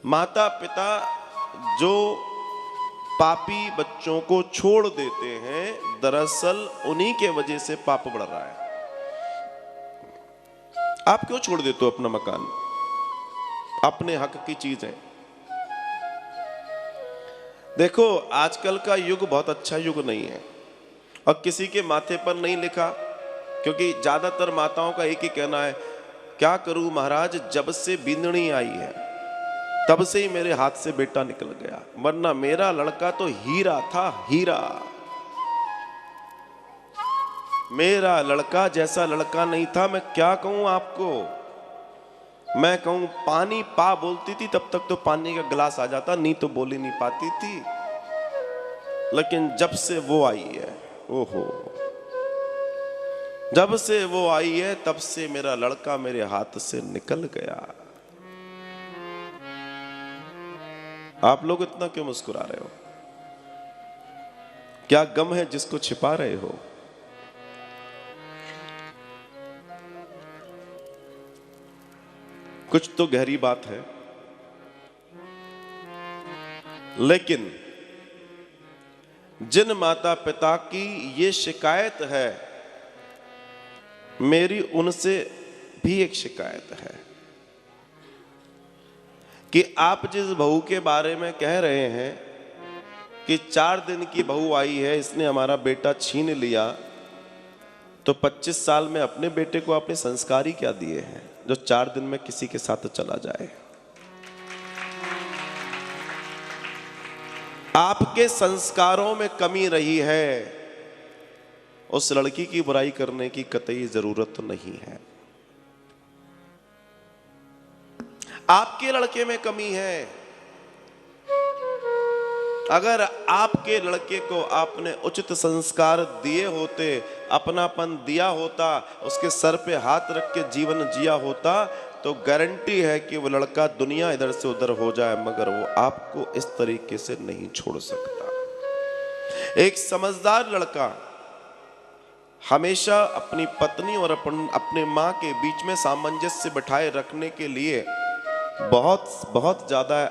माता पिता जो पापी बच्चों को छोड़ देते हैं, दरअसल उन्हीं के वजह से पाप बढ़ रहा है। आप क्यों छोड़ देते हो अपना मकान, अपने हक की चीजें? देखो, आजकल का युग बहुत अच्छा युग नहीं है और किसी के माथे पर नहीं लिखा, क्योंकि ज्यादातर माताओं का एक ही कहना है, क्या करूं महाराज, जब से बिंदनी आई है तब से ही मेरे हाथ से बेटा निकल गया, वरना मेरा लड़का तो हीरा था, हीरा। मेरा लड़का जैसा लड़का नहीं था। मैं क्या कहूं आपको, मैं कहूं पानी पा बोलती थी तब तक तो पानी का गिलास आ जाता, नहीं तो बोली नहीं पाती थी। लेकिन जब से वो आई है, ओहो, जब से वो आई है तब से मेरा लड़का मेरे हाथ से निकल गया। आप लोग इतना क्यों मुस्कुरा रहे हो? क्या गम है जिसको छिपा रहे हो? कुछ तो गहरी बात है। लेकिन जिन माता पिता की ये शिकायत है, मेरी उनसे भी एक शिकायत है कि आप जिस बहू के बारे में कह रहे हैं कि 4 दिन की बहू आई है, इसने हमारा बेटा छीन लिया, तो 25 साल में अपने बेटे को आपने संस्कार ही क्या दिए हैं जो 4 दिन में किसी के साथ चला जाए? आपके संस्कारों में कमी रही है, उस लड़की की बुराई करने की कतई जरूरत नहीं है। आपके लड़के में कमी है। अगर आपके लड़के को आपने उचित संस्कार दिए होते, अपनापन दिया होता, उसके सर पे हाथ रख के जीवन जिया होता, तो गारंटी है कि वो लड़का दुनिया इधर से उधर हो जाए, मगर वो आपको इस तरीके से नहीं छोड़ सकता। एक समझदार लड़का हमेशा अपनी पत्नी और अपने मां के बीच में सामंजस्य बिठाए रखने के लिए बहुत बहुत ज्यादा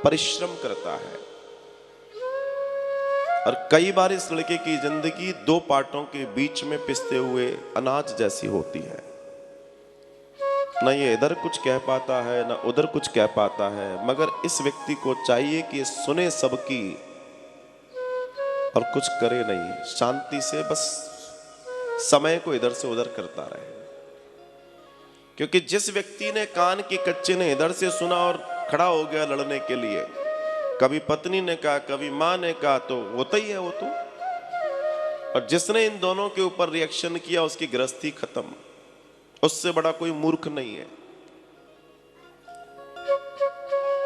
परिश्रम करता है। और कई बार इस लड़के की जिंदगी 2 पार्टों के बीच में पिसते हुए अनाज जैसी होती है। न ये इधर कुछ कह पाता है, न उधर कुछ कह पाता है, मगर इस व्यक्ति को चाहिए कि सुने सबकी और कुछ करे नहीं, शांति से बस समय को इधर से उधर करता रहे। क्योंकि जिस व्यक्ति ने कान के कच्चे ने इधर से सुना और खड़ा हो गया लड़ने के लिए, कभी पत्नी ने कहा, कभी मां ने कहा, तो होता ही है वो तो। और जिसने इन दोनों के ऊपर रिएक्शन किया, उसकी गृहस्थी खत्म। उससे बड़ा कोई मूर्ख नहीं है।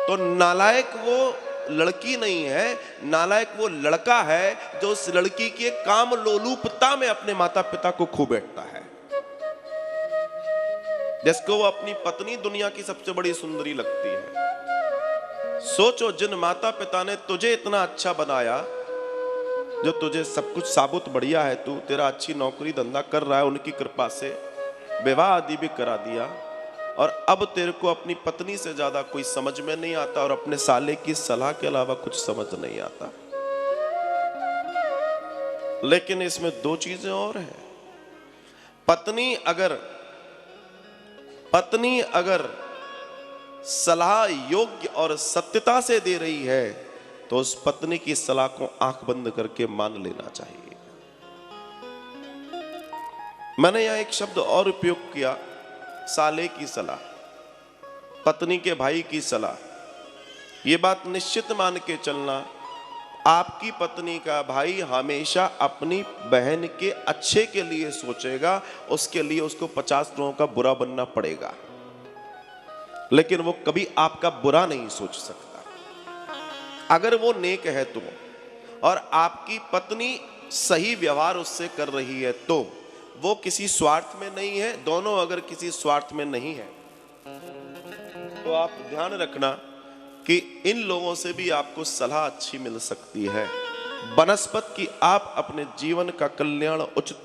तो नालायक वो लड़की नहीं है, नालायक वो लड़का है जो उस लड़की के काम लोलुपता में अपने माता पिता को खो बैठता है, जिसको वो अपनी पत्नी दुनिया की सबसे बड़ी सुंदरी लगती है। सोचो, जिन माता पिता ने तुझे इतना अच्छा बनाया, जो तुझे सब कुछ साबुत बढ़िया है, तू तेरा अच्छी नौकरी धंधा कर रहा है, उनकी कृपा से विवाह आदि भी करा दिया, और अब तेरे को अपनी पत्नी से ज्यादा कोई समझ में नहीं आता और अपने साले की सलाह के अलावा कुछ समझ नहीं आता। लेकिन इसमें 2 चीजें और हैं। पत्नी अगर सलाह योग्य और सत्यता से दे रही है, तो उस पत्नी की सलाह को आंख बंद करके मान लेना चाहिए। मैंने यहां एक शब्द और उपयोग किया, साले की सलाह, पत्नी के भाई की सलाह। यह बात निश्चित मान के चलना, आपकी पत्नी का भाई हमेशा अपनी बहन के अच्छे के लिए सोचेगा, उसके लिए उसको 50 लोगों का बुरा बनना पड़ेगा, लेकिन वो कभी आपका बुरा नहीं सोच सकता अगर वो नेक है तो। और आपकी पत्नी सही व्यवहार उससे कर रही है तो वो किसी स्वार्थ में नहीं है। दोनों अगर किसी स्वार्थ में नहीं है, तो आप ध्यान रखना कि इन लोगों से भी आपको सलाह अच्छी मिल सकती है, बनस्पत की आप अपने जीवन का कल्याण उचित